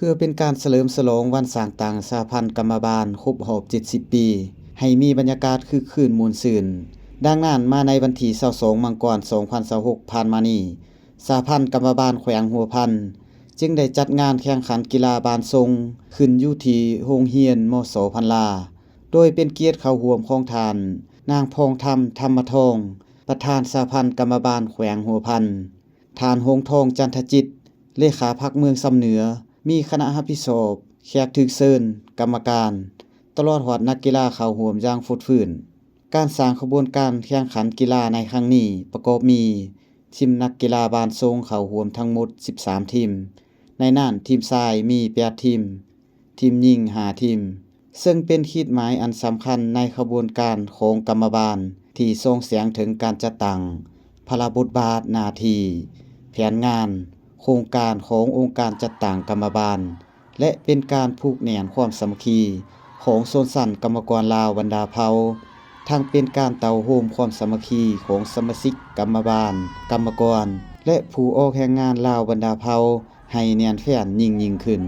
พื่อเป็นการเฉลิมฉลองวันสร้างตั้งสหพันธ์กรรมบาลครบรอบ70 ปีให้มีบรรยากาศคึกคืนม่วนซื่นดังนั้นมาในวันที่22มังกร2026ผ่านมานี้สหพันธ์กรรมบาลแขวงหัวพันจึงได้จัดงานแข่งขันกีฬาบานทรงขึ้นอยู่ที่โรงเรียนมส.พันลาโดยเป็นเกียรติเข้าร่วมของท่านนางพองธรรมธรรมทองประธานสหพันธ์กรรมบาลแขวงหัวพันท่านหงทองจันทจิตเลขาพรรคเมืองสำเหนือมีคณะรับผิดชอบแขกถึกเชิญกรรมการตลอดฮอดนักกีฬาเข้าร่วมอย่างฟุดฟื้นการสร้างขบวนการแข่งขันกีฬาในครั้งนี้ประกอบมีทีมนักกีฬาบานทรงเข้าร่วมทั้งหมด13ทีมในนั้นทีมชายมี8ทีมทีมหญิง5ทีมซึ่งเป็นขีดหมายอันสำคัญในขบวนการของกรรมบาลที่ส่งเสียงถึงการจัดตั้งพระบทบาทหน้าที่แผนงานโครงการขององค์การจัดตั้งกรรมบาลและเป็นการผูกแน่นความสามัคคีของชนชั้นกรรมกรลาวบรรดาเผ่าทั้งเป็นการเต่าโฮมความสามัคคีของสมาชิกกรรมบาลกรรมกรและผู้ออกแรงงานลาวบรรดาเผ่าให้แน่นแฟ้นยิ่งขึ้น